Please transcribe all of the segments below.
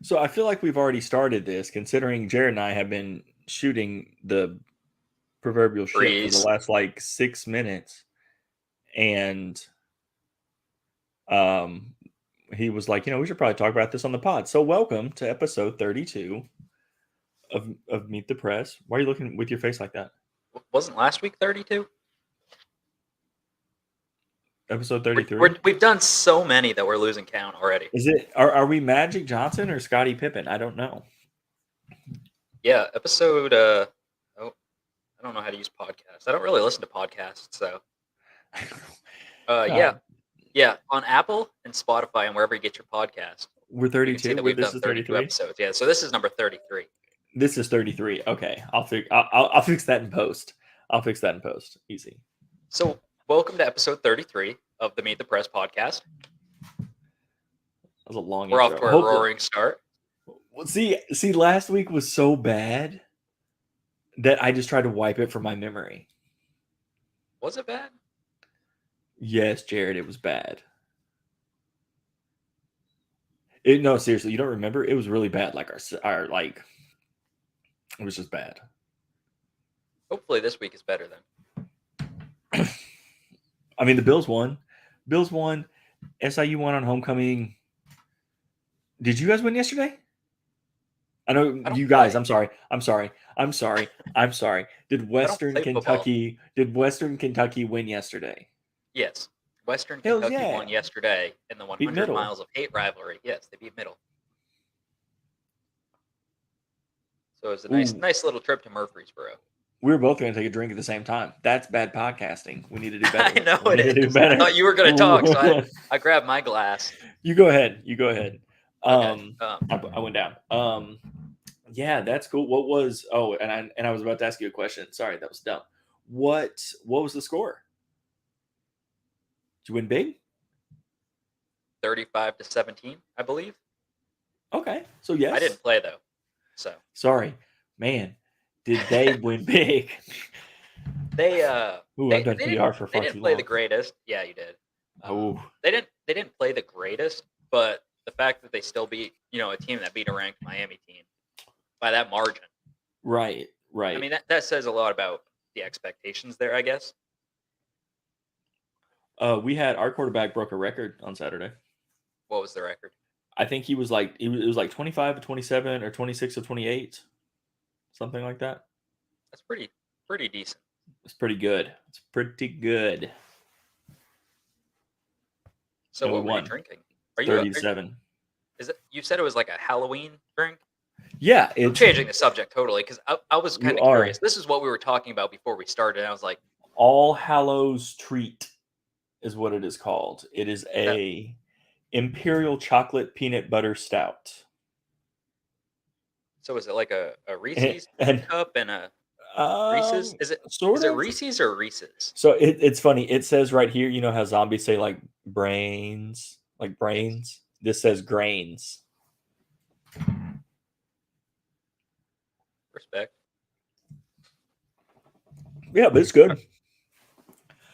So I feel like we've already started this, considering Jared and I have been shooting the proverbial shit for the Breeze. last like 6 minutes, and um, he was like, we should probably talk about this on the pod. So welcome to episode 32 of Meet the Press. Why are you looking with your face like that? Wasn't last week 32? Episode 33. We've done so many that we're losing count already. Is it? Are we Magic Johnson or Scottie Pippen? I don't know. Yeah, episode. Oh, I don't know how to use podcasts. I don't really listen to podcasts, so. Yeah, God, yeah. On Apple and Spotify and wherever you get your podcast, we're you can see 32. that we've This done is 32 33. episodes. Yeah, so this is number 33. This is 33. Okay, I'll fix that in post. I'll fix that in post. Easy. So, welcome to episode 33 of the Meet the Press podcast. That was a long We're intro. off to a roaring start. Well, see, last week was so bad that I just tried to wipe it from my memory. Was it bad? Yes, Jared, it was bad. No, seriously, you don't remember? It was really bad. Like our like, it was just bad. Hopefully, this week is better then. I mean, the Bills won. Bills won. SIU won on homecoming. Did you guys win yesterday? I know you guys. Play. I'm sorry. Did Western Kentucky win yesterday? Yes. Western Hell Kentucky yeah. won yesterday in the 100 Miles of Hate rivalry. Yes, they beat Middle. So it was a nice little trip to Murfreesboro. We were both going to take a drink at the same time. That's bad podcasting. We need to do better. I know it is. I thought you were going to talk, so I grabbed my glass. You go ahead. Okay. I went down. Yeah, that's cool. What was? Oh, and I was about to ask you a question. Sorry, that was dumb. What was the score? Did you win big? 35-17, I believe. Okay, so yes. I didn't play though, so sorry, man. Did they win big? They I've done PR for far too long. They didn't play the greatest. Yeah, you did. They didn't play the greatest, but the fact that they still beat a team that beat a ranked Miami team by that margin. Right. I mean that says a lot about the expectations there, I guess. We had our quarterback broke a record on Saturday. What was the record? I think it was like 25 of 27 or 26 of 28, something like that. That's pretty decent. It's pretty good. So what were you drinking? Are you 37? Is it? You said it was like a Halloween drink. Yeah, I'm changing the subject totally because I was kind of curious. This is what we were talking about before we started. And I was like, All Hallows Treat is what it is called. It is a Imperial Chocolate Peanut Butter Stout. So is it like a Reese's cup and a Reese's? Is it Reese's or Reese's? So it's funny. It says right here, you know how zombies say like brains? Like brains? This says grains. Respect. Yeah, but it's good.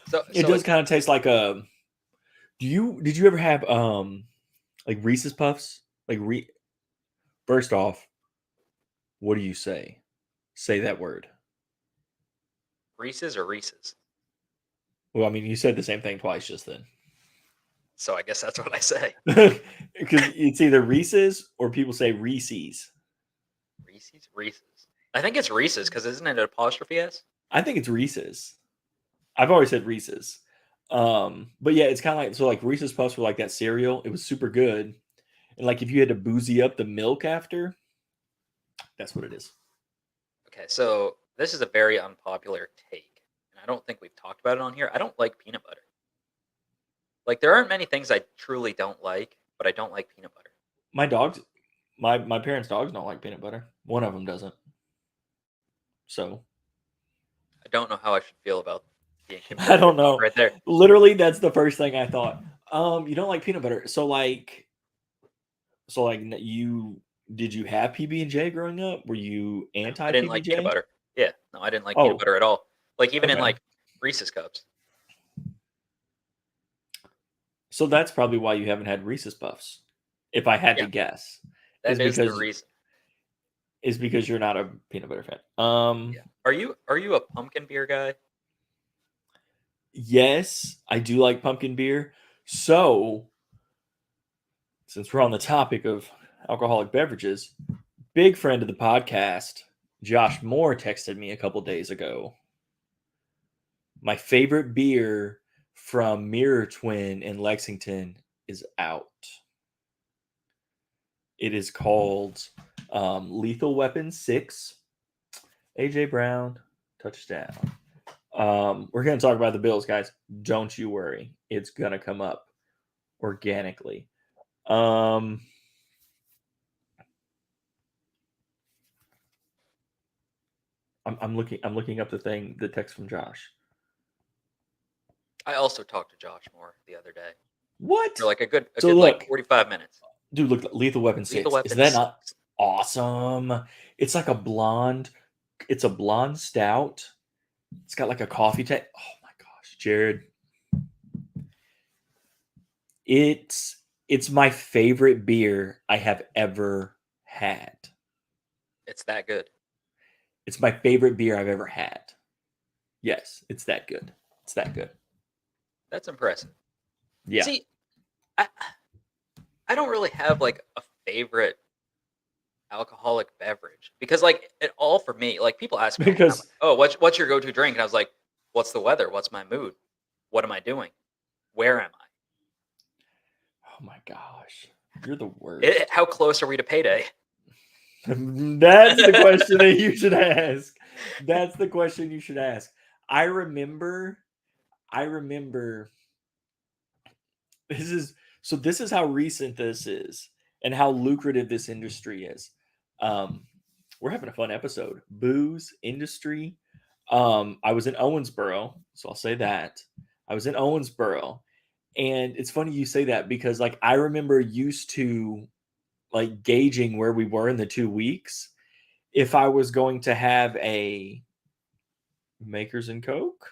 So it does kind of taste like a. Did you ever have like Reese's Puffs? Like First off, what do you say? Say that word. Reese's or Reese's? Well, I mean, you said the same thing twice just then. So I guess that's what I say. Because it's either Reese's or people say Reese's. Reese's. I think it's Reese's because isn't it an apostrophe S? I think it's Reese's. I've always said Reese's. But yeah, it's kind of like Reese's Puffs were like that cereal. It was super good. And like if you had to boozy up the milk after, that's what it is. Okay, so this is a very unpopular take. And I don't think we've talked about it on here. I don't like peanut butter. Like there aren't many things I truly don't like, but I don't like peanut butter. My parents' dogs don't like peanut butter. One of them doesn't. So I don't know how I should feel about being I don't know. Right there. Literally, that's the first thing I thought. You don't like peanut butter. So you did you have PB&J growing up? Were you anti-PB&J? I didn't like peanut butter. Yeah, no, I didn't like peanut butter at all. Like even in like Reese's cups. So that's probably why you haven't had Reese's Puffs, if I had to guess. That is is the because reason. you're not a peanut butter fan. Yeah. Are you a pumpkin beer guy? Yes, I do like pumpkin beer. So, since we're on the topic of alcoholic beverages, big friend of the podcast, Josh Moore, texted me a couple days ago. My favorite beer from Mirror Twin in Lexington is out. It is called Lethal Weapon 6. AJ Brown, touchdown. We're going to talk about the Bills, guys. Don't you worry. It's going to come up organically. I'm looking up the text from Josh. I also talked to Josh Moore the other day What? for like a good So like look, 45 minutes. dude, look, Lethal Weapon Lethal 6. Is Weapon that not 6. awesome? It's like a blonde stout. It's got like a coffee taste. Oh my gosh, Jared. It's my favorite beer I have ever had. It's that good. It's my favorite beer I've ever had. Yes, it's that good. It's that good. That's impressive. Yeah. See, I don't really have like a favorite alcoholic beverage because like it all for me, like people ask me all the time, Because like, oh, what's your go-to drink? And I was like, what's the weather? What's my mood? What am I doing? Where am I? oh my gosh, you're the worst. How close are we to payday? That's the question that you should ask. That's the question you should ask. I remember this is how recent this is and how lucrative this industry is. We're having a fun episode. Booze industry. I was in Owensboro, so I'll say that. I was in Owensboro, and it's funny you say that because like I remember used to like gauging where we were in the 2 weeks if I was going to have a Makers and Coke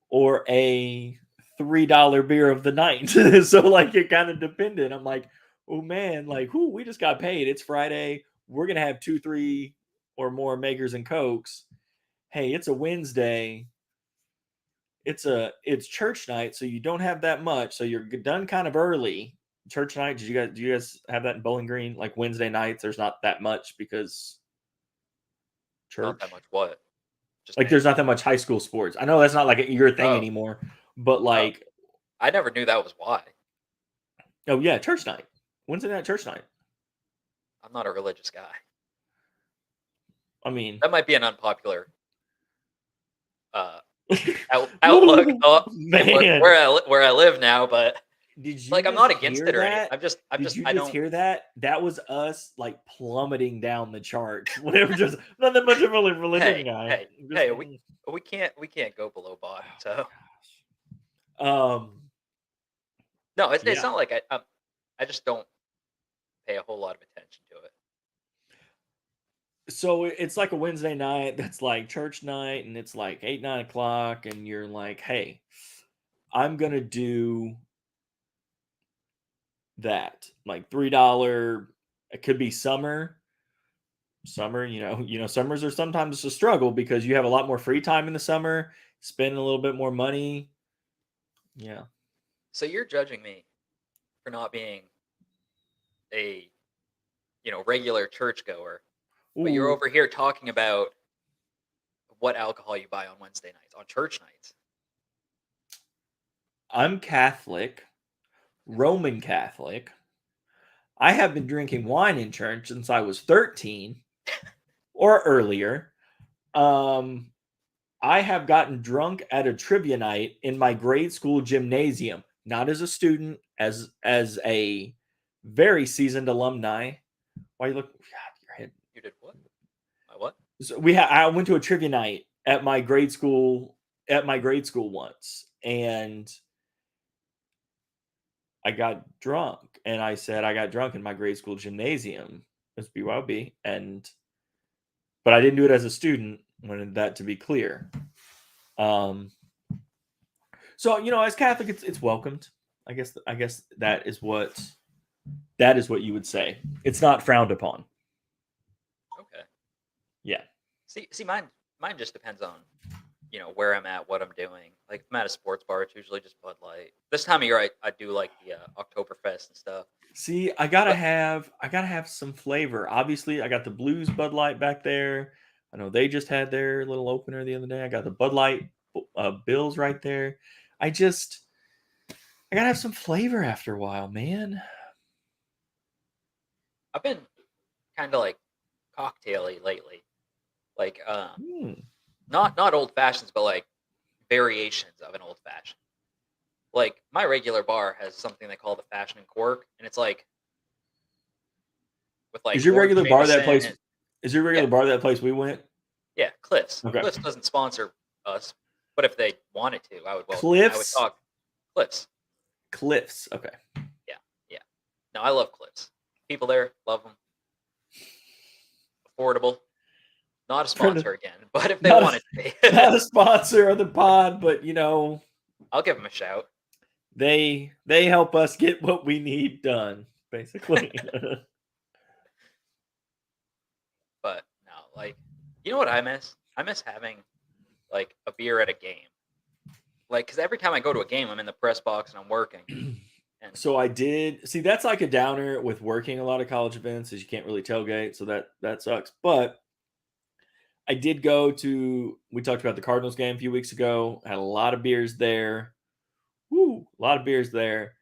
or a $3 beer of the night. So like it kind of depended. I'm like, oh man, like we just got paid. It's Friday. We're gonna have 2, 3 or more Makers and Cokes. Hey, it's a Wednesday. It's church night, so you don't have that much. So you're done kind of early. Church night. Do you guys have that in Bowling Green? Like Wednesday nights, there's not that much because Not that church. much. What? Just Like band. there's not that much high school sports. I know that's not like your thing Oh, anymore, but oh, like, I never knew that was why. oh yeah, church night. Wednesday night church night. I'm not a religious guy. I mean, That might be an unpopular outlook man, where I live now, but did you like I'm just not against hear it or anything. that? Did you I just don't. hear that? That was us like plummeting down the charts. Whenever just not that much of a religion Hey, guy. hey, Just, hey, we can't go below bottom. So um, no, it's yeah. not like I just don't pay a whole lot of attention to it. So it's like a Wednesday night that's like church night, and it's like 8, 9 o'clock, and you're like, hey, I'm gonna do that like $3. It could be summer, summers are sometimes a struggle because you have a lot more free time in the summer, spend a little bit more money. Yeah. So you're judging me for not being a regular churchgoer, but you're Ooh, over here talking about what alcohol you buy on Wednesday nights, on church nights. I'm Catholic, Roman Catholic. I have been drinking wine in church since I was 13 or earlier. um I have gotten drunk at a trivia night in my grade school gymnasium, not as a student, as a very seasoned alumni. Why you look? God, your head. You did what? My what? So I went to a trivia night at my grade school once, and I got drunk, and I said I got drunk in my grade school gymnasium. It's BYOB, but I didn't do it as a student. I wanted that to be clear. Um, so as Catholic, it's welcomed. I guess that is what That is what you would say. It's not frowned upon. Okay. Yeah. See, mine just depends on where I'm at, what I'm doing. Like if I'm at a sports bar, it's usually just Bud Light. This time of year, I do like the Oktoberfest and stuff. See, I gotta But have some flavor. Obviously, I got the Blues Bud Light back there. I know they just had their little opener the other day. I got the Bud Light Bills right there. I gotta have some flavor after a while, man. I've been kind of like cocktaily lately, like not old fashions, but like variations of an old fashioned. Like my regular bar has something they call the Fashion and Cork, and it's like with like Is your orange regular bar that Jameson place? and Is your regular yeah, bar that place we went? yeah, Cliffs. Okay. Cliffs doesn't sponsor us, but if they wanted to, I would welcome. I would Cliffs. talk Cliffs. Cliffs. Okay. Yeah, yeah. No, I love Cliffs. People there love them. Affordable. Not a sponsor again, but if they Not a- wanted to be, Not a sponsor of the pod, but I'll give them a shout. they help us get what we need done, basically. But no, like, you know what I miss? I miss having like a beer at a game. Like, because every time I go to a game, I'm in the press box and I'm working. And So I did see that's like a downer with working a lot of college events, is you can't really tailgate, so that sucks. But I did go to. We talked about the Cardinals game a few weeks ago. Had a lot of beers there. Woo, a lot of beers there.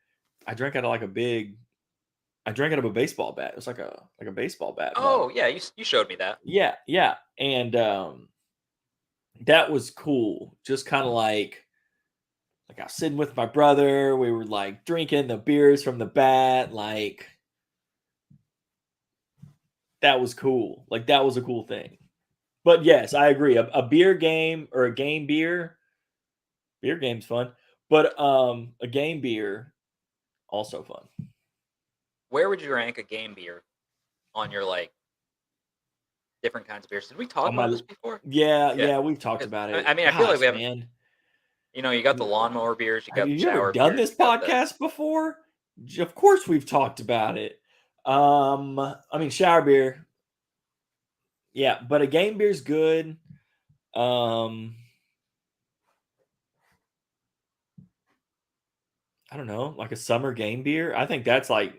I drank out of I drank out of a baseball bat. It was like a baseball bat. oh yeah, you showed me that. Yeah, yeah, and that was cool. Just kind of like I was sitting with my brother. We were like drinking the beers from the bat. Like that was cool. Like that was a cool thing. But yes, I agree. A beer game or a game beer game's fun. But a game beer also fun. Where would you rank a game beer on your like different kinds of beers? Did we talk On my about this before? yeah, we've talked about it. I mean, I feel like Gosh, we haven't. man. You got the lawnmower beers, you Have got the you ever shower done beers, this you got the. podcast before? Of course we've talked about it. I mean shower beer. Yeah, but a game beer's good. I don't know, like a summer game beer. I think that's like,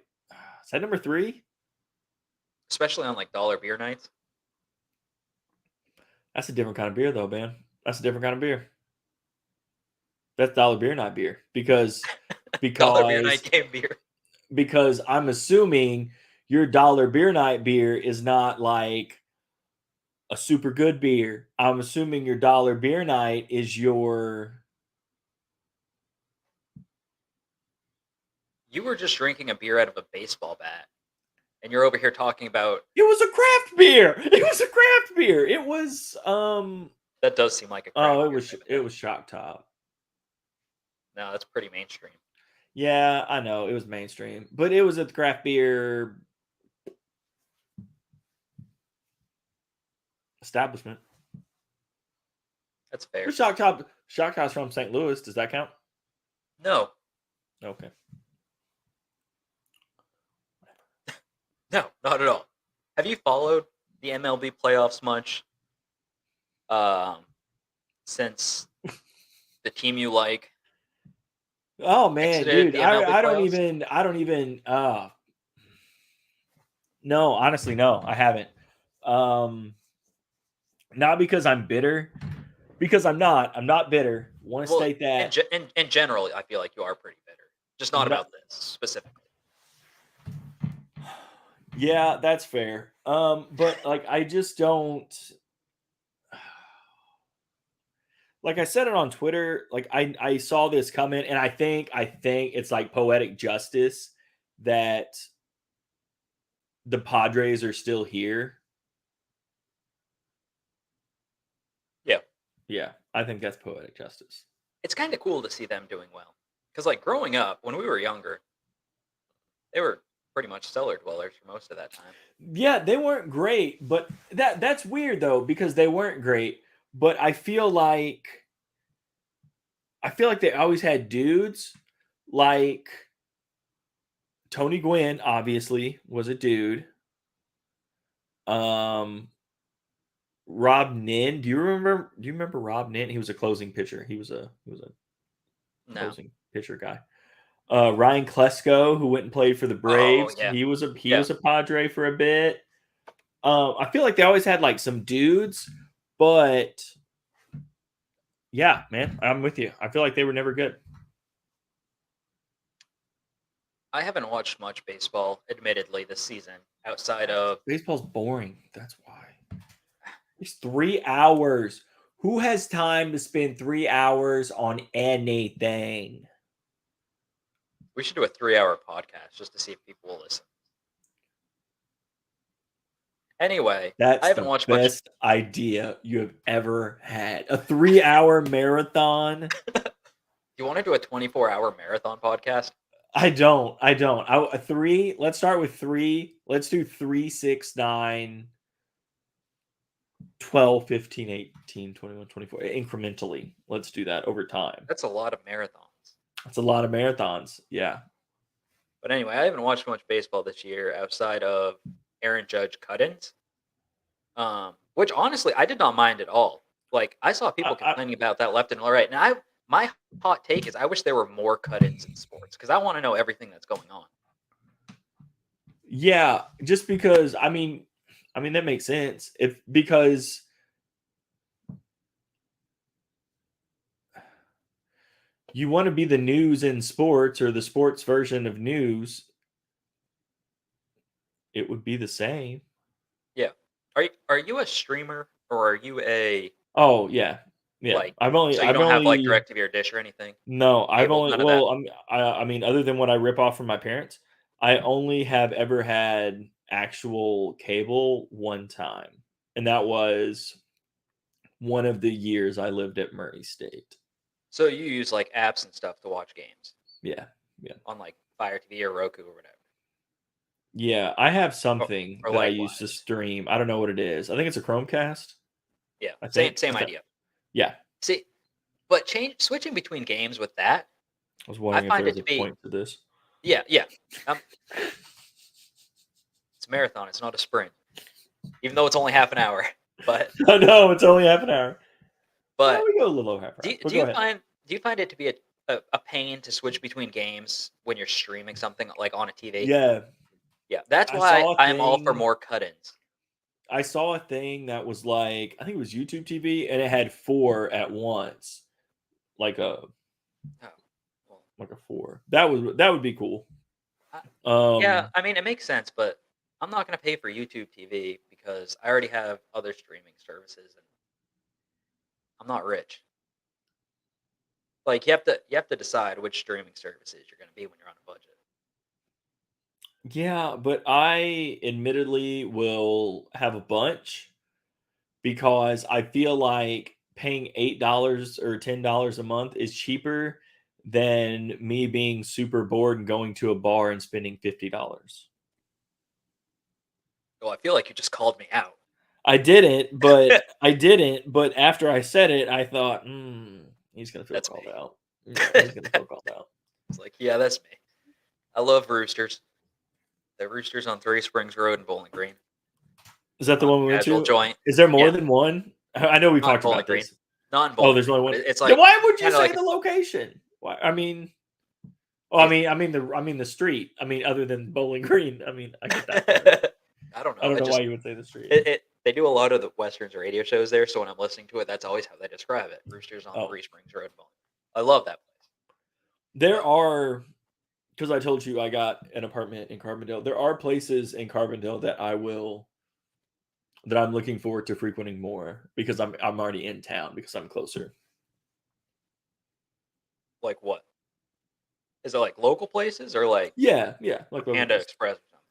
is that number 3? Especially on like dollar beer nights. That's a different kind of beer, though, man. That's a different kind of beer. That's dollar beer night beer because Dollar beer night game beer. because I'm assuming your dollar beer night beer is not like a super good beer. I'm assuming your dollar beer night is your. You were just drinking a beer out of a baseball bat, and you're over here talking about. It was a craft beer. It was a craft beer. It was That does seem like a. Craft Oh, beer it was Shock Top. No, that's pretty mainstream. Yeah, I know it was mainstream, but it was at the craft beer establishment. That's fair. But Shock Top's from St. Louis. Does that count? No, Okay. no, not at all. Have you followed the MLB playoffs much? Since the team you like. Oh man, Exited dude, the MLB I don't playoffs? even. No, honestly, no, I haven't. Not because I'm bitter, because I'm not. I'm not bitter. Want to Well, state that. in general, I feel like you are pretty bitter. Just not No- about this specifically. Yeah, that's fair. But like, I just don't. Like I said it on Twitter. Like I saw this comment, and I think it's like poetic justice that the Padres are still here. Yeah. Yeah, I think that's poetic justice. It's kind of cool to see them doing well. Because, like, growing up, when we were younger, they were pretty much cellar dwellers for most of that time. Yeah, they weren't great, but that's weird though, because they weren't great. But I feel like they always had dudes like Tony Gwynn obviously was a dude. Rob Nin. Do you remember Rob Nin? He was a closing pitcher. He was a No. closing pitcher guy. Ryan Klesko, who went and played for the Braves. yeah. He was a Padre for a bit. I feel like they always had like some dudes, but yeah, man, I'm with you. I feel like they were never good. I haven't watched much baseball, admittedly, this season outside of Baseball's boring. That's why. It's 3 hours. Who has time to spend 3 hours on anything? we should do a 3-hour podcast just to see if people will listen. Anyway, That's I haven't the watched much. best idea you have ever had. A 3-hour marathon. You want to do a 24-hour marathon podcast? I don't. Let's start with 3. Let's do 3, 6, 9, 12, 15, 18, 21, 24. Incrementally. Let's do that over time. That's a lot of marathons. That's a lot of marathons. Yeah. But anyway, I haven't watched much baseball this year outside of Aaron Judge cut-ins, which honestly I did not mind at all. Like I saw people complaining about that left and right, and my hot take is I wish there were more cut-ins in sports because I want to know everything that's going on. Yeah, just because I mean that makes sense. Because you want to be the news in sports or the sports version of news, it would be the same. Yeah. Are you a streamer or are you a Oh, yeah. Yeah. like you don't have like DirecTV or Dish or anything? No, Cable, none of that? I mean, other than what I rip off from my parents, I only have ever had actual cable one time. And that was one of the years I lived at Murray State. So you use like apps and stuff to watch games? Yeah. Yeah. On like Fire TV or Roku or whatever. Yeah, I have something or that I use to stream. I don't know what it is. I think it's a Chromecast. Yeah, I think. Same idea. Yeah. See, but switching between games with that, I was wondering if there was a point to this. Yeah. It's a marathon. It's not a sprint, even though it's only half an hour. But I know it's only half an hour. But we go a little over half an hour. Do you find it to be a pain to switch between games when you're streaming something like on a TV? Yeah. Yeah, that's why I'm all for more cut-ins. I saw a thing that was like, I think it was YouTube TV, and it had 4 at once, like a 4. That would be cool. Yeah, I mean it makes sense, but I'm not going to pay for YouTube TV because I already have other streaming services, and I'm not rich. Like you have to decide which streaming services you're going to be when you're on a budget. Yeah, but I admittedly will have a bunch because I feel like paying $8 or $10 a month is cheaper than me being super bored and going to a bar and spending $50. Well, I feel like you just called me out. I didn't, but after I said it, I thought, he's gonna feel called out. He's gonna feel called out. It's like, yeah, that's me. I love Roosters. The Roosters on 3 Springs Road in Bowling Green. Is that the one we went to? Joint. Is there more than one? I know we've talked about this. Not in Bowling Green. There's only one. It's like, then why would you say the location? Why? I mean, the street. I mean, other than Bowling Green. I mean, I get that. I don't know. I don't know why you would say the street. They do a lot of the Westerns radio shows there, so when I'm listening to it, that's always how they describe it. Roosters on 3 Springs Road. I love that place. There are, because I told you I got an apartment in Carbondale. There are places in Carbondale that I'm looking forward to frequenting more because I'm already in town because I'm closer. Like what? Is it like local places or like like Panda Express or something?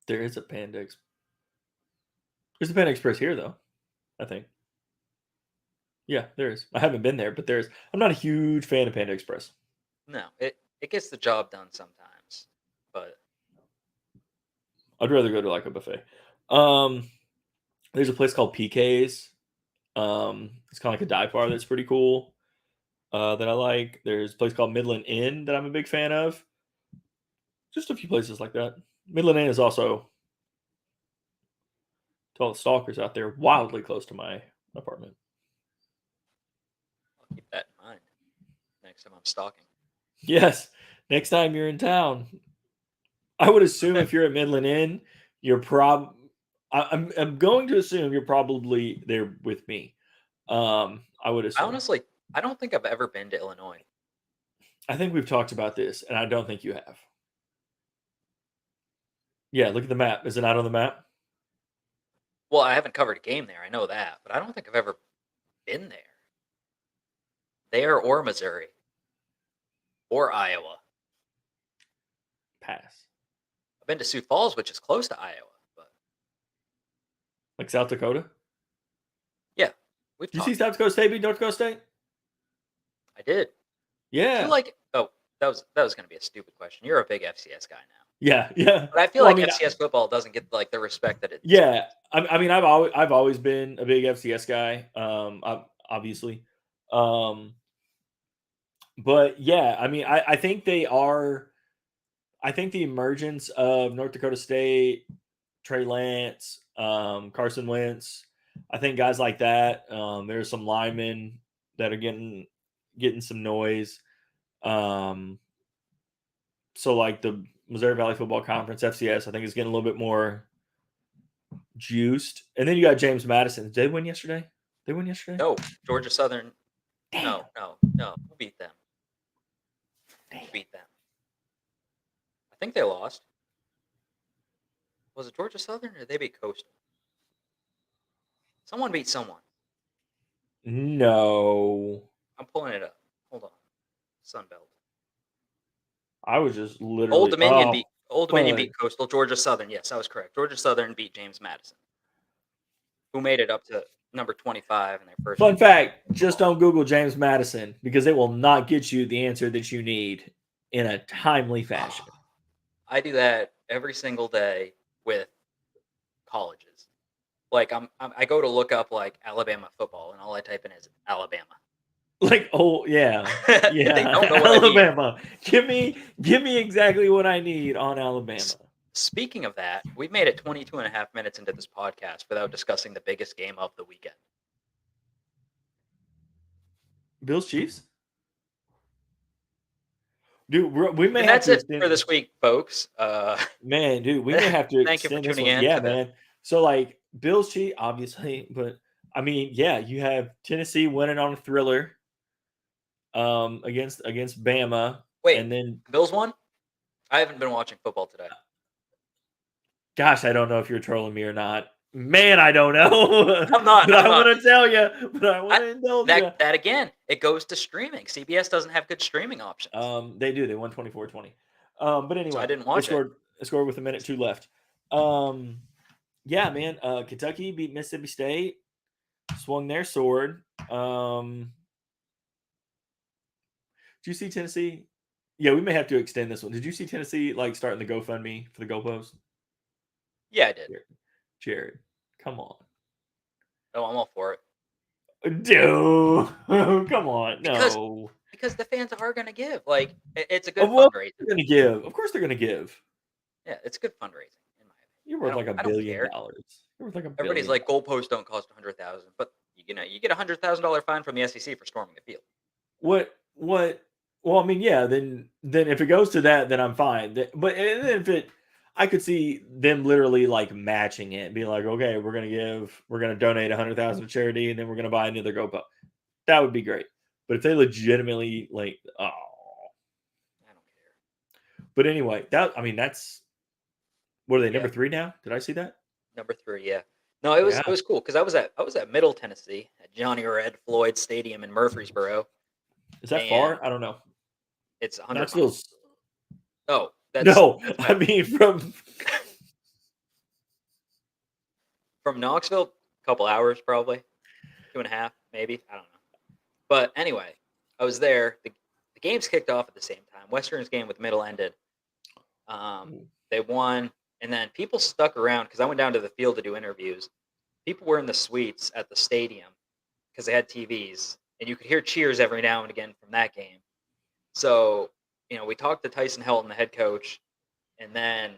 There is a Panda Express. There's a Panda Express here though, I think. Yeah, there is. I haven't been there, but there's. I'm not a huge fan of Panda Express. No, it gets the job done sometimes, but I'd rather go to like a buffet. There's a place called PK's. It's kind of like a dive bar that's pretty cool. That I like. There's a place called Midland Inn that I'm a big fan of. Just a few places like that. Midland Inn is also, to all the stalkers out there, wildly close to my apartment. I'll keep that in mind next time I'm stalking. Yes. Next time you're in town, I would assume Okay. if you're at Midland Inn, you're I'm going to assume you're probably there with me. I would assume. Honestly, I don't think I've ever been to Illinois. I think we've talked about this, and I don't think you have. Yeah, look at the map. Is it not on the map? Well, I haven't covered a game there. I know that, but I don't think I've ever been there. There or Missouri or Iowa. Pass. I've been to Sioux Falls, which is close to Iowa, but Like South Dakota? yeah, we've Did you see talked. South Dakota State beat North Dakota State? I did. Do Yeah. you like? Oh, that was going to be a stupid question. You're a big FCS guy now, Yeah. but I feel Well, like I mean, FCS football doesn't get like the respect that it. yeah. I mean, I've always been a big FCS guy. Obviously. But yeah, I mean, I think they are. I think the emergence of North Dakota State, Trey Lance, Carson Wentz, I think guys like that. There's some linemen that are getting some noise. So like the Missouri Valley Football Conference (FCS), I think is getting a little bit more juiced. And then you got James Madison. Did they win yesterday? They win yesterday? No, Georgia Southern. Damn. No. Who beat them? Who beat them? I think they lost. Was it Georgia Southern or did they beat Coastal? Someone beat someone. No. I'm pulling it up. Hold on. Sunbelt. I was just literally Old Dominion beat fun. Coastal. Georgia Southern. Yes, I was correct. Georgia Southern beat James Madison, who made it up to number 25 in their first. Fun fact, just don't Google James Madison because it will not get you the answer that you need in a timely fashion. I do that every single day with colleges. Like I go to look up like Alabama football, and all I type in is Alabama. Like, oh yeah, yeah, They don't know what I mean. Alabama. Give me exactly what I need on Alabama. Speaking of that, we've made it 22 and a half minutes into this podcast without discussing the biggest game of the weekend. Bills Chiefs? Dude, we may And have that's to it extend for this week, folks. Man, dude, we may have to Thank you for extend this tuning one. in Yeah, to the- man. So like Bills Chiefs, obviously, but I mean, yeah, you have Tennessee winning on a thriller against Bama. Wait, and then Bills won? I haven't been watching football today. gosh, I don't know if you're trolling me or not. Man, I don't know. I'm not. But I'm I not. want to tell you. But I want to indulge you. That again, it goes to streaming. CBS doesn't have good streaming options. They do. They won 24-20. But anyway, So I didn't watch it. Scored with a minute 2 left. Yeah, man. Kentucky beat Mississippi State. Swung their sword. Did you see Tennessee? Yeah, we may have to extend this one. Did you see Tennessee like starting the GoFundMe for the goalpost? Yeah, I did. Jared, come on. Oh, I'm all for it. Dude, come on. No. Because the fans are going to give. Like, it's a good fundraiser. fundraiser. They're going to give. Of course they're going to give. Yeah, it's good fundraising. In my opinion. You're worth like $1 billion. You're worth like $1 billion. Everybody's like, goalposts don't cost $100,000, but you get a $100,000 fine from the SEC for storming a field. What? Well, I mean, yeah. Then if it goes to that, then I'm fine. But if it, I could see them literally like matching it, being like, okay, we're gonna donate 100,000 to charity, and then we're gonna buy another GoPro. That would be great. But if they legitimately like, oh, I don't care. But anyway, that's what are they, number Yeah. 3 now? Did I see that? Number 3, yeah. No, it was cool because I was at Middle Tennessee at Johnny Red Floyd Stadium in Murfreesboro. Is that far? I don't know. It's 100 Knoxville's. miles. Oh, No, I mean from Knoxville, a couple hours probably, 2.5 maybe. I don't know. But anyway, I was there. The games kicked off at the same time. Western's game with Middle ended. They won, and then people stuck around because I went down to the field to do interviews. People were in the suites at the stadium because they had TVs, and you could hear cheers every now and again from that game. So, we talked to Tyson Helton, the head coach, and then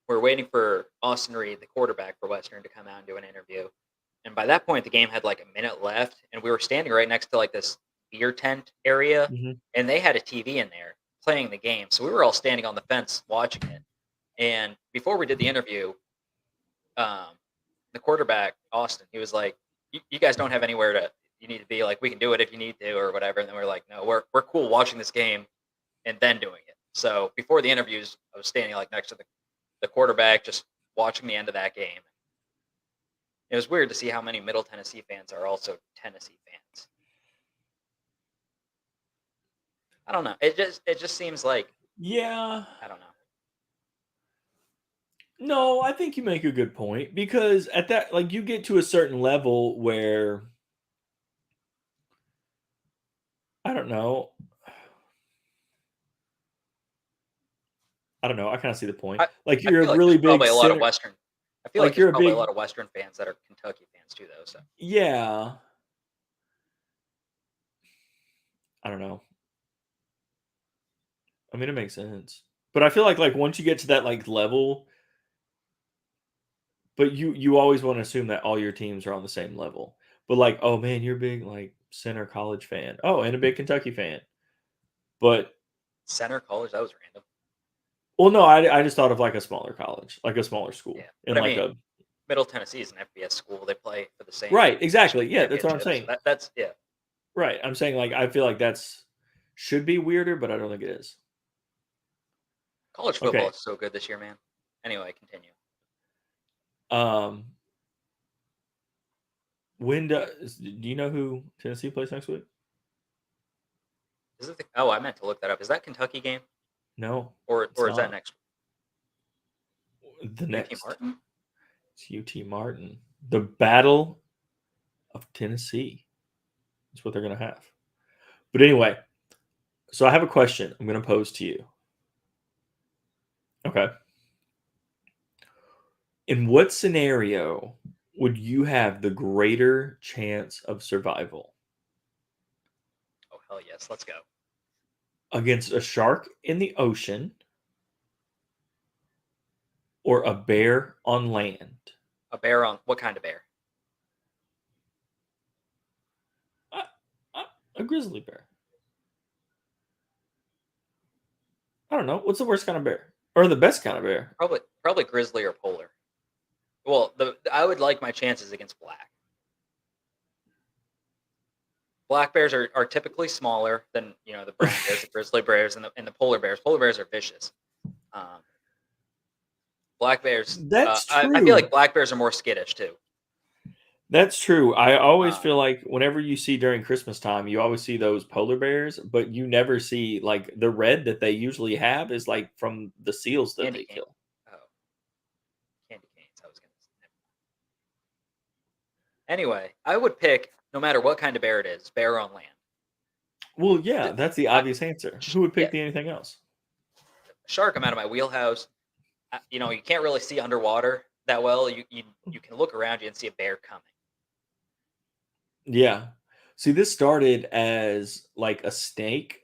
we're waiting for Austin Reed, the quarterback for Western, to come out and do an interview. And by that point, the game had like a minute left, and we were standing right next to like this beer tent area, Hmm. and they had a TV in there playing the game. So we were all standing on the fence watching it. And before we did the interview, the quarterback Austin, he was like, "You guys don't have anywhere to you need to be. Like, we can do it if you need to or whatever." And then we're like, "No, we're cool watching this game and then doing it." So before the interviews, I was standing like next to the quarterback, just watching the end of that game. It was weird to see how many Middle Tennessee fans are also Tennessee fans. I don't know. It just seems like Yeah. I don't know. No, I think you make a good point because at that, like, you get to a certain level where I don't know. I don't know. I kind of see the point. I, Like, I you're a feel like there's really big probably a lot of center. Western. I feel like Like, there's you're a probably a big, lot of Western fans that are Kentucky fans too, though. So yeah. I don't know. I mean, it makes sense, but I feel like once you get to that like level, but you always want to assume that all your teams are on the same level. But like, oh man, you're a big like center college fan. Oh, and a big Kentucky fan. But Center College, that was random. well, no, I just thought of like a smaller college, like a smaller school, Yeah, and but I like mean, a Middle Tennessee is an FBS school. They play for the same right, exactly. Yeah, that's what I'm championship. So saying. that's yeah. Right, I'm saying like I feel like that's should be weirder, but I don't think it is. College football Okay. is so good this year, man. Anyway, continue. Um, when does do you know who Tennessee plays next week? Is it oh, I meant to look that up. Is that Kentucky game No, or it's is that not. next The UT next. Martin? It's UT Martin. The Battle of Tennessee. That's what they're going to have. But anyway, so I have a question I'm going to pose to you. Okay. In what scenario would you have the greater chance of survival? Oh hell yes, let's go. Against a shark in the ocean or a bear on land? A bear on what kind of bear? Uh, a grizzly bear. I don't know. What's the worst kind of bear? Or the best kind of bear? Probably grizzly or polar. Well, I would like my chances against black. Black bears are typically smaller than the brown bears, the grizzly bears, and the polar bears. Polar bears are vicious. Um, Black bears. That's I feel like true. black bears are more skittish too. That's true. I always Um, feel like whenever you see during Christmas time, you always see those polar bears, but you never see like the red that they usually have is like from the seals that candy they cane. kill. Oh, candy canes. I was gonna. Anyway, I would pick no matter what kind of bear it is, bear on land. Well, yeah, Th- that's the I, obvious answer. Who would yeah, pick the anything else? shark. I'm out of my wheelhouse. You can't really see underwater that well. You can look around you and see a bear coming. Yeah. See, this started as like a snake,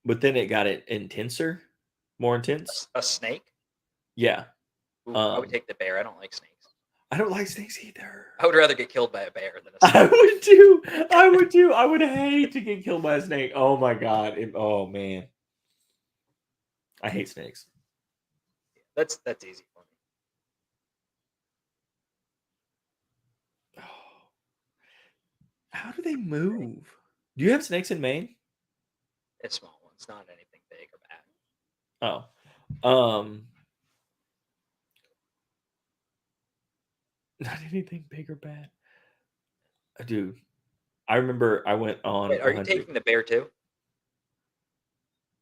but then it got it intenser, more intense. A snake. Yeah. Ooh, I would Um, take the bear. I don't like snakes. I don't like snakes either. I would rather get killed by a bear than a I snake. would too. I would too. I would hate to get killed by a snake. Oh my god. Oh man. I hate snakes. That's easy for me. How do they move? Do you have snakes in Maine? It's small ones, not anything big or bad. Oh. Not anything big or bad. Dude, I remember I went on Wait, are a you hunting. taking the bear too?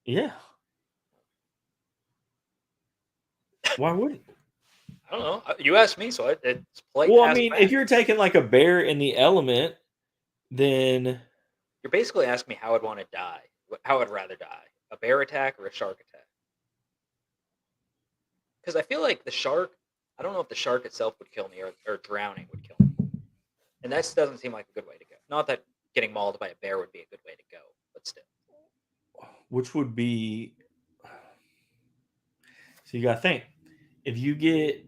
Yeah. Why wouldn't? I don't know. You asked me, so it's polite Well, to I ask mean, if back. you're taking like a bear in the element, then You're basically asking me how I'd want to die. How I'd rather die: a bear attack or a shark attack? Because I feel like the shark. I don't know if the shark itself would kill me or drowning would kill me, and that doesn't seem like a good way to go. Not that getting mauled by a bear would be a good way to go, but still. which would be So you got to think, if you get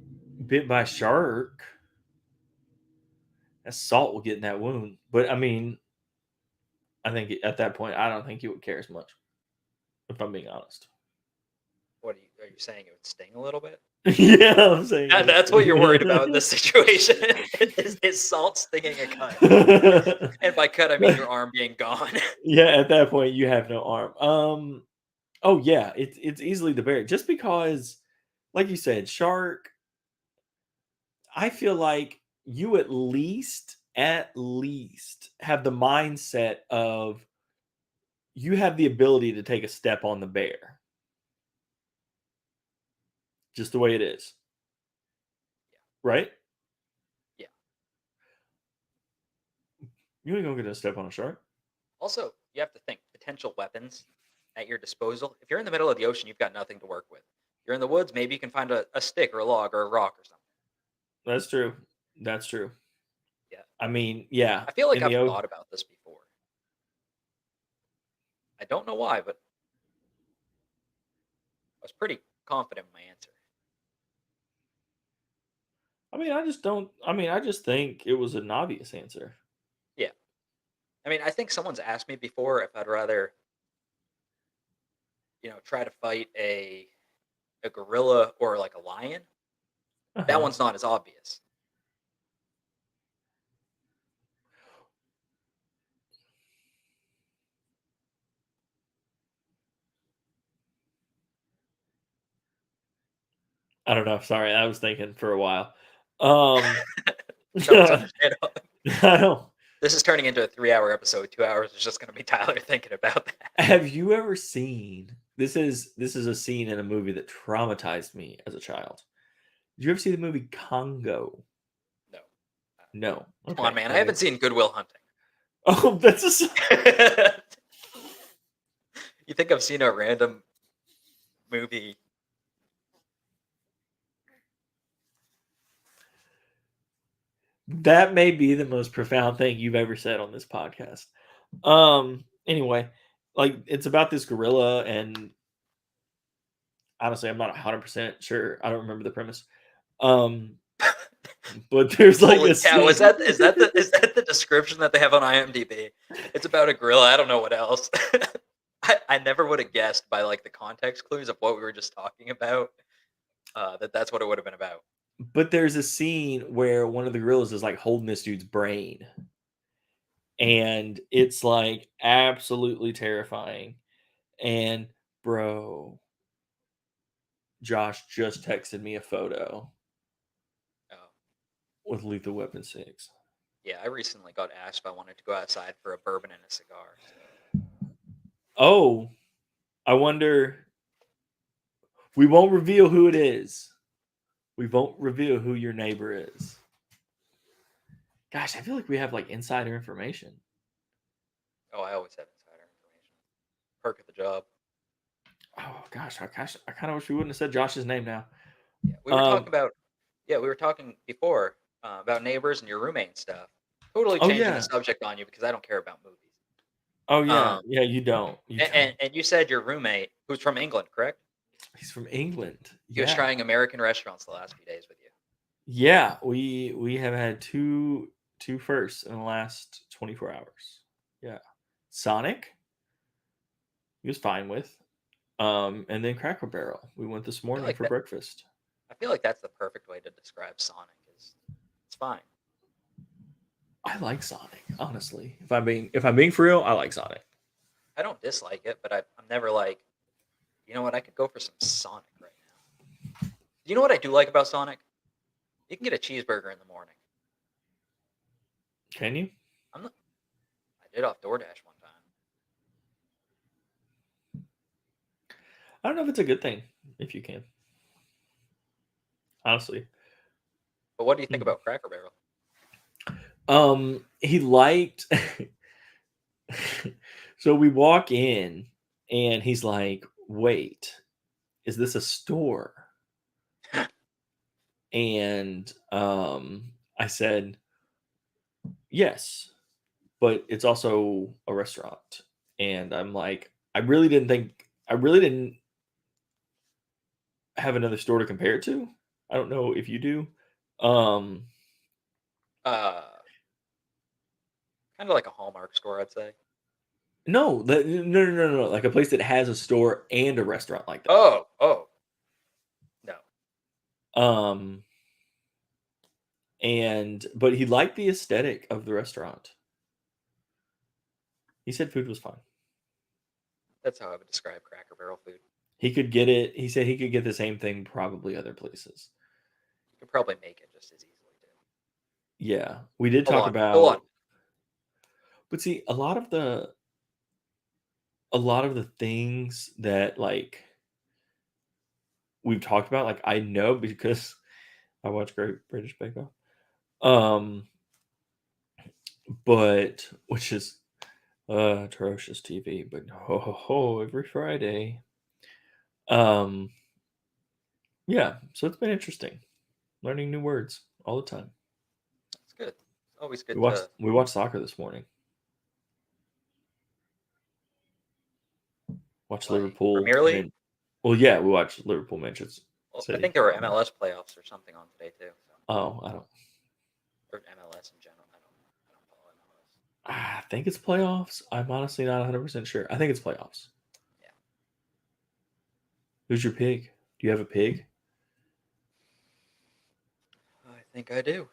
bit by a shark, that salt will get in that wound. But I mean, I think at that point, I don't think you would care as much, if I'm being honest. What are you saying? It would sting a little bit? Yeah, I'm saying That's what you're worried about in this situation. is salt stinging a cut? And by cut, I mean your arm being gone. Yeah, at that point, you have no arm. Oh yeah, it's easily the bear. Just because, like you said, shark. I feel like you at least have the mindset of you have the ability to take a step on the bear. Just the way it is. Right? Yeah. You ain't gonna get a step on a shark. Also, you have to think potential weapons at your disposal. If you're in the middle of the ocean, you've got nothing to work with. You're in the woods, maybe you can find a stick or a log or a rock or something. That's true. That's true. Yeah. I mean, yeah. I feel like in I've the thought about this before. I don't know why, but I was pretty confident in my answer. I mean, I just don't. I mean, I just think it was an obvious answer. Yeah. I mean, I think someone's asked me before if I'd rather, try to fight a gorilla or like a lion. That Uh-huh. one's not as obvious. I don't know. Sorry, I was thinking for a while. No, it's understandable. I don't. This is turning into a 3-hour episode. 2 hours is just going to be Tyler thinking about that. Have you ever seen this? Is a scene in a movie that traumatized me as a child? Did you ever see the movie Congo? No. No. Come Okay. on, man. I haven't seen Good Will Hunting. Oh, that's a. You think I've seen a random movie? That may be the most profound thing you've ever said on this podcast. Anyway, like it's about this gorilla, and honestly, I'm not 100% sure. I don't remember the premise. But there's like Holy a cow! Is scene. that the description that they have on IMDb? It's about a gorilla. I don't know what else. I never would have guessed by like the context clues of what we were just talking about that's what it would have been about. But there's a scene where one of the gorillas is like holding this dude's brain, and it's like absolutely terrifying. And bro, Josh just texted me a photo Oh. with Lethal Weapon 6. Yeah, I recently got asked if I wanted to go outside for a bourbon and a cigar. Oh, I wonder. We won't reveal who it is. We won't reveal who your neighbor is. Gosh, I feel like we have like insider information. Oh, I always have insider information. Perk of the job. Oh gosh, I kind of wish we wouldn't have said Josh's name now. Yeah, we were talking about. Yeah, we were talking before about neighbors and your roommate and stuff. Totally Oh changing yeah. the subject on you because I don't care about movies. Oh yeah. Yeah, you don't. And you said your roommate, who's from England, correct? He's from England. He was trying American restaurants the last few days with you. Yeah, we have had two firsts in the last 24 hours. Yeah. Sonic, he was fine with. And then Cracker Barrel. We went this morning for breakfast. I feel like that's the perfect way to describe Sonic. It's fine. I like Sonic, honestly. If I'm being for real, I like Sonic. I don't dislike it, but I'm never like, you know what? I could go for some Sonic right now. You know what I do like about Sonic? You can get a cheeseburger in the morning. Can you? I did off DoorDash one time. I don't know if it's a good thing if you can. Honestly. But what do you think about Cracker Barrel? He liked so we walk in and he's like, "Wait, is this a store?" And I said, "Yes, but it's also a restaurant." And I'm like, I really didn't have another store to compare it to. I don't know if you do. Um, Uh, kind of like a Hallmark store, I'd say. no, no. Like a place that has a store and a restaurant like that. Oh, no. Um, but he liked the aesthetic of the restaurant. He said food was fine. That's how I would describe Cracker Barrel food. He could get it. He said he could get the same thing probably other places. You could probably make it just as easily too. Yeah, we did Hold talk on, hold on. about, but see, a lot of the things that like we've talked about, like I know because I watch Great British Bake Off. Um, but which is atrocious TV, but every Friday. Um, yeah, so it's been interesting learning new words all the time. It's good. It's always good to. We watched soccer this morning. Watched Like Liverpool. Premier League. Well, yeah, we watched Liverpool Manchester Well, I think City. there were MLS playoffs or something on today too. So. Oh, I don't. Or MLS in general. I don't follow MLS. I think it's playoffs. I'm honestly not 100% sure. I think it's playoffs. Yeah. Who's your pig? Do you have a pig? I think I do.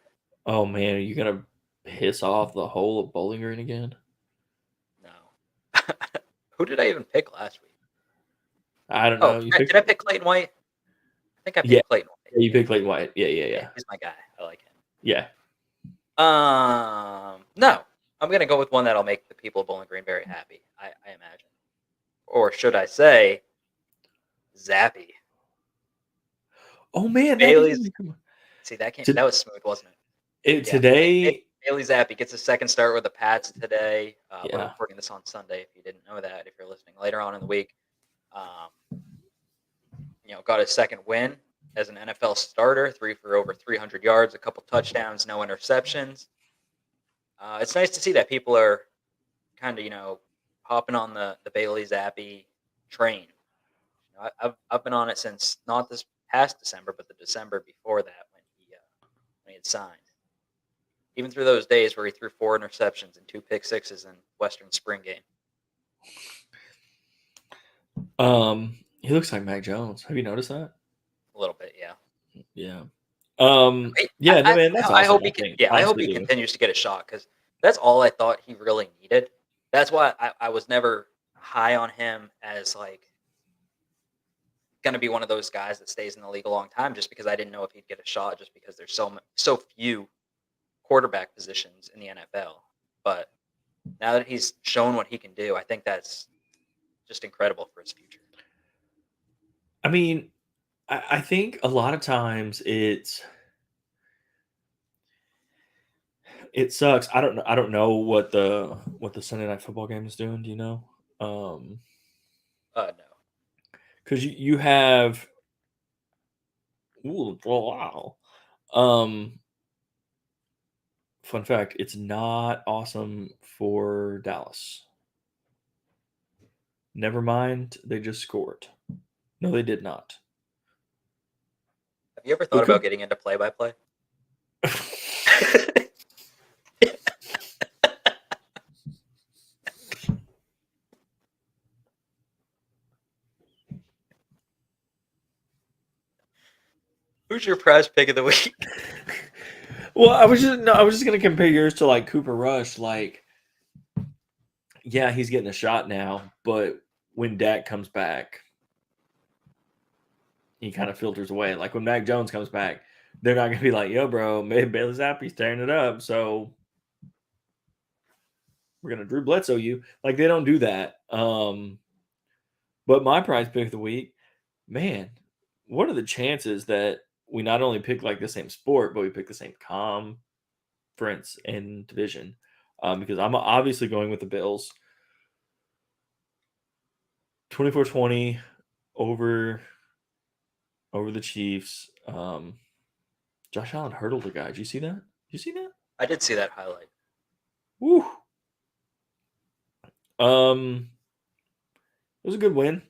Oh man, are you gonna piss off the whole of Bowling Green again? No. Who did I even pick last week? I don't Oh, know. You did picked, I pick Clayton White? I think I yeah, picked Clayton White. you picked Clayton White. Yeah, Yeah, he's my guy. I like him. yeah. No, I'm gonna go with one that'll make the people of Bowling Green very happy. I imagine, or should I say, Zappy. Oh man, that didn't Bailey's. even come. See that came. To, That was smooth, wasn't it? Yeah. today, Bailey Zappi gets a second start with the Pats today. We're yeah. recording this on Sunday. If you didn't know that, if you're listening later on in the week, um, got his second win as an NFL starter. 3 for over 300 yards, a couple touchdowns, no interceptions. It's nice to see that people are kind of hopping on the Bailey Zappi train. I've been on it since not this past December, but the December before that when he had signed. Even through those days where he threw 4 interceptions and 2 pick sixes in Western Spring game. He looks like Mac Jones. Have you noticed that? A little bit, yeah. Yeah. I, Yeah, no I, man, that's I awesome. hope he I think. I hope Honestly, he do. continues to get a shot because that's all I thought he really needed. That's why I was never high on him as like going to be one of those guys that stays in the league a long time, just because I didn't know if he'd get a shot, just because there's so few quarterback positions in the NFL. But now that he's shown what he can do, I think that's just incredible for his future. I mean, I think a lot of times it sucks. I don't know what the Sunday night football game is doing. Do you know? No. Because you have, ooh, wow. Fun fact: it's not awesome for Dallas. Never mind, they just scored. No, they did not. Have you ever thought about getting into play-by-play? Who's your prize pick of the week? Well, I was just gonna compare yours to like Cooper Rush. Like, yeah, he's getting a shot now, but when Dak comes back, he kind of filters away. Like when Mac Jones comes back, they're not gonna be like, "Yo, bro, maybe Bailey Zappi's tearing it up, so we're gonna Drew Bledsoe you." Like they don't do that. But my prize pick of the week, man, what are the chances that we not only pick like the same sport, but we pick the same conference and division? Because I'm obviously going with the Bills. 24-20 over the Chiefs. Josh Allen hurdled a guy. Did you see that? Did you see that? I did see that highlight. Woo. It was a good win.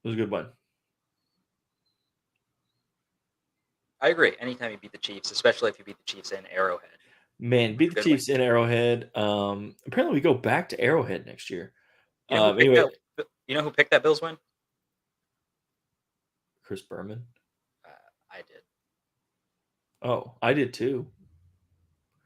It was a good win. I agree. Anytime you beat the Chiefs, especially if you beat the Chiefs in Arrowhead. Man, beat the Good win. Chiefs in Arrowhead. Apparently we go back to Arrowhead next year. You know who picked Anyway, that? You know who picked that Bills win? Chris Berman. I did. Oh, I did too.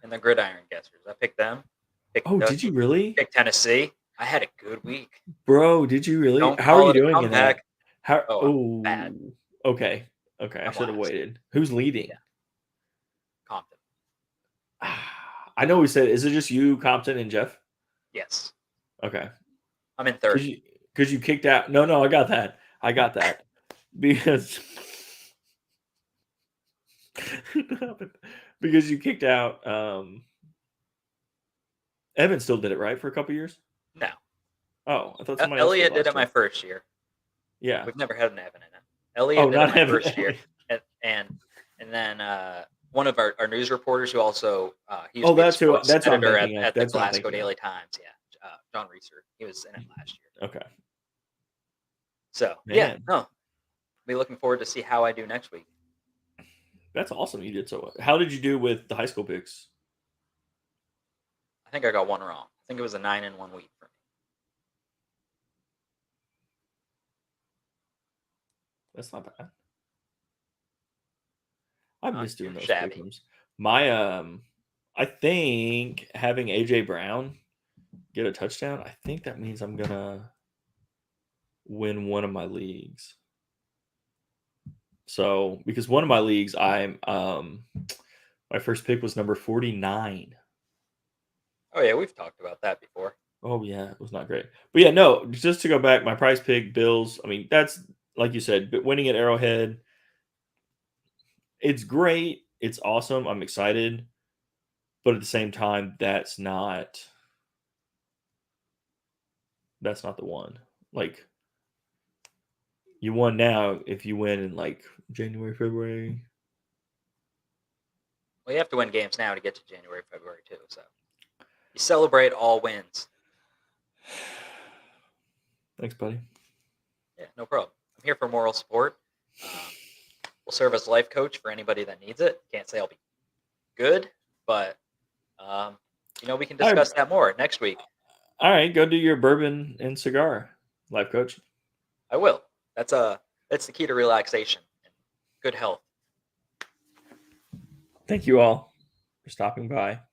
And the Gridiron Guessers. I picked them. Picked Oh, did Kentucky, you really? Picked Tennessee. I had a good week. Bro, did you really? Don't How are call you it a doing in that? comeback. How? Oh, I'm bad. Oh, okay. Okay, I I'm should have last. waited. Who's leading? Yeah. Compton. I know we said, is it just you, Compton, and Jeff? Yes. Okay. I'm in third. Because you kicked out. No, I got that. Because because you kicked out. Evan still did it, right, for a couple years? No. Oh, I thought somebody else Elliot did it last my year. first year. Yeah. We've never had an Evan in it. Elliot did it my Evan. first year. And then one of our news reporters who also he used Oh, to be that's the who. sports That's what I'm editor thinking of. at the That's what I'm Glasgow thinking of. Daily Times. Yeah, John Reeser. He was in it last year. Okay. So Man. yeah, no, be looking forward to see how I do next week. That's awesome. You did so well. How did you do with the high school picks? I think I got one wrong. I think it was a 9 in 1 week for me. That's not bad. I miss doing those shabby. pick'ems. My I think having AJ Brown get a touchdown, I think that means I'm gonna win one of my leagues. So because one of my leagues, I'm my first pick was number 49. Oh yeah, we've talked about that before. Oh yeah, it was not great. But yeah, no, just to go back, my prize pick, Bills. I mean, that's like you said, but winning at Arrowhead, it's great. It's awesome. I'm excited. But at the same time, that's not the one. Like you won now if you win in like January, February. Well, you have to win games now to get to January, February too. So you celebrate all wins. Thanks, buddy. Yeah, no problem. I'm here for moral support. We'll serve as life coach for anybody that needs it. Can't say I'll be good, but we can discuss that more next week. All right, go do your bourbon and cigar, life coach. I will. That's the key to relaxation and good health. Thank you all for stopping by.